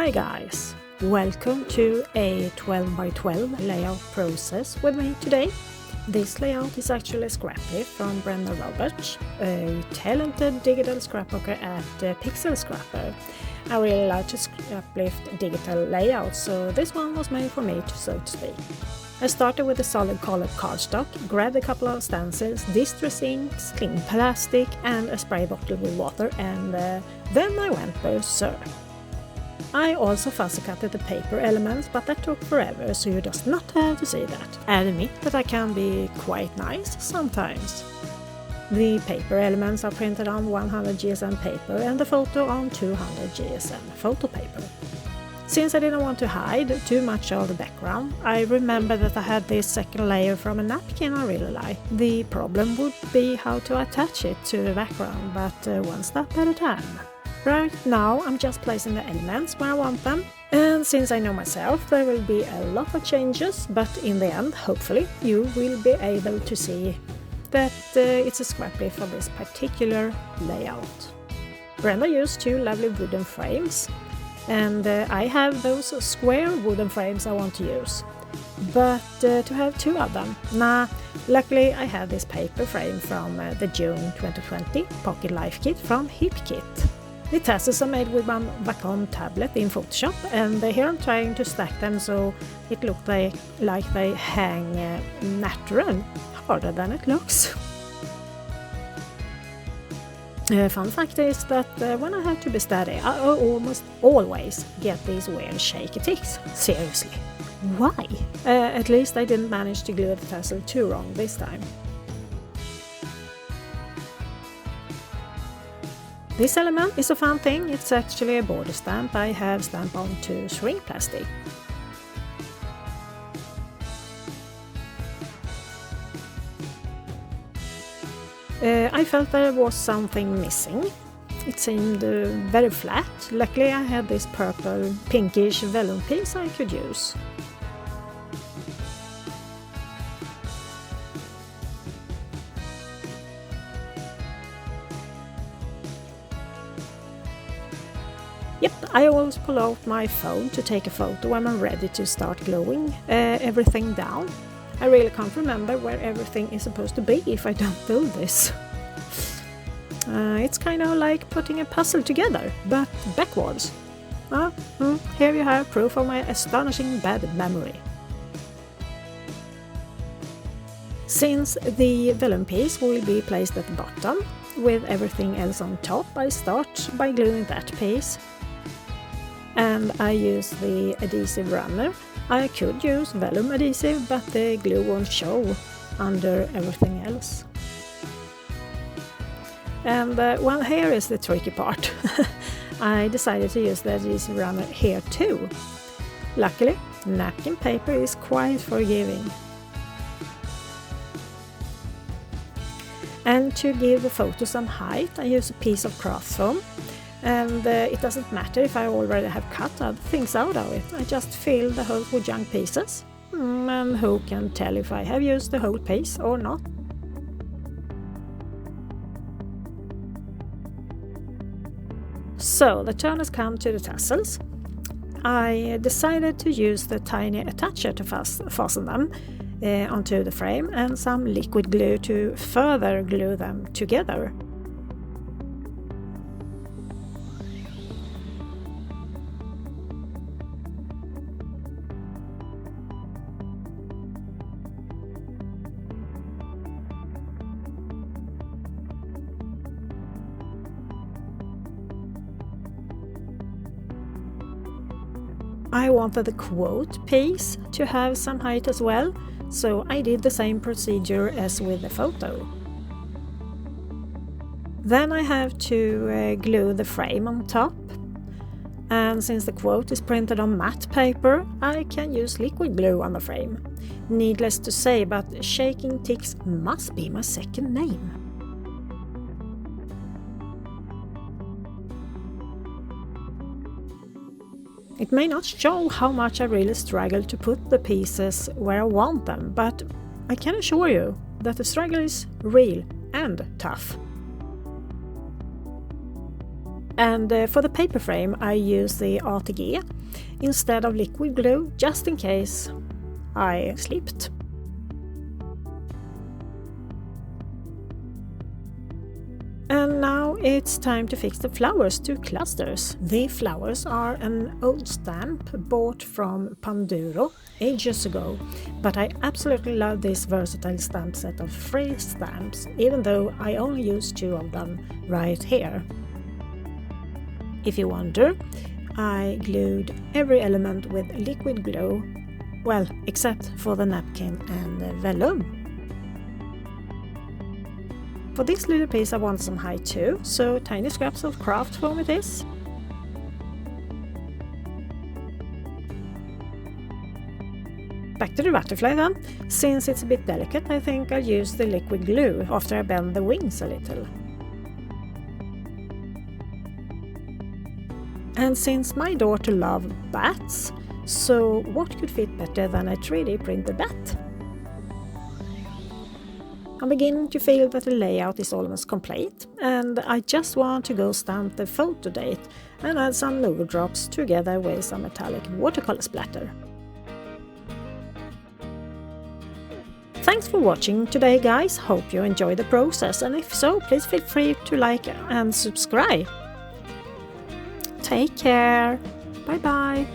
Hi guys! Welcome to a 12x12 layout process with me today. This layout is actually Scrappy from Brenda Roberts, a talented digital scrapbooker at Pixel Scrapper. I really like to scraplift digital layouts, so this one was made for me, so to speak. I started with a solid colored cardstock, grabbed a couple of stencils, distress inks, clean plastic and a spray bottle with water, and then I went berserk. I also fussy cutted the paper elements, but that took forever, so you just not have to see that. I admit that I can be quite nice sometimes. The paper elements are printed on 100 GSM paper and the photo on 200 GSM photo paper. Since I didn't want to hide too much of the background, I remember that I had this second layer from a napkin I really like. The problem would be how to attach it to the background, but one step at a time. Right now I'm just placing the elements where I want them, and since I know myself there will be a lot of changes, but in the end hopefully you will be able to see that it's a scrappy for this particular layout. Brenda used two lovely wooden frames, and I have those square wooden frames I want to use. But to have two of them, luckily I have this paper frame from the June 2020 Pocket Life Kit from HipKit. The tassels are made with one Wacom tablet in Photoshop, and here I'm trying to stack them so it looks like they hang natural, harder than it looks. Fun fact is that when I have to be steady, I almost always get these weird shaky ticks. Seriously, why? At least I didn't manage to glue the tassel too wrong this time. This element is a fun thing. It's actually a border stamp I have stamped onto shrink plastic. I felt there was something missing. It seemed very flat. Luckily I had this purple pinkish vellum piece I could use. Yep, I always pull out my phone to take a photo when I'm ready to start gluing everything down. I really can't remember where everything is supposed to be if I don't do this. It's kind of like putting a puzzle together, but backwards. Here you have proof of my astonishing bad memory. Since the vellum piece will be placed at the bottom, with everything else on top, I start by gluing that piece. And I use the adhesive runner. I could use vellum adhesive, but the glue won't show under everything else. And here is the tricky part. I decided to use the adhesive runner here too. Luckily, napkin paper is quite forgiving. And to give the photo some height, I use a piece of craft foam. And it doesn't matter if I already have cut other things out of it. I just fill the hole with junk pieces. And who can tell if I have used the whole piece or not? So the turn has come to the tassels. I decided to use the tiny attacher to fasten them onto the frame, and some liquid glue to further glue them together. I wanted the quote piece to have some height as well, so I did the same procedure as with the photo. Then I have to glue the frame on top, and since the quote is printed on matte paper, I can use liquid glue on the frame. Needless to say, but shaking ticks must be my second name. It may not show how much I really struggle to put the pieces where I want them, but I can assure you that the struggle is real and tough. And for the paper frame I use the ATG instead of liquid glue, just in case I slipped. And now it's time to fix the flowers to clusters. The flowers are an old stamp bought from Panduro ages ago, but I absolutely love this versatile stamp set of free stamps, even though I only use 2 of them right here. If you wonder, I glued every element with liquid glue, well, except for the napkin and the vellum. For this little piece I want some height too, so tiny scraps of craft foam it is. Back to the butterfly then. Since it's a bit delicate, I think I'll use the liquid glue after I bend the wings a little. And since my daughter loves bats, so what could fit better than a 3D printed bat? I'm beginning to feel that the layout is almost complete, and I just want to go stamp the photo date and add some logo drops together with some metallic watercolor splatter. Thanks for watching today, guys. Hope you enjoyed the process, and if so, please feel free to like and subscribe. Take care. Bye bye.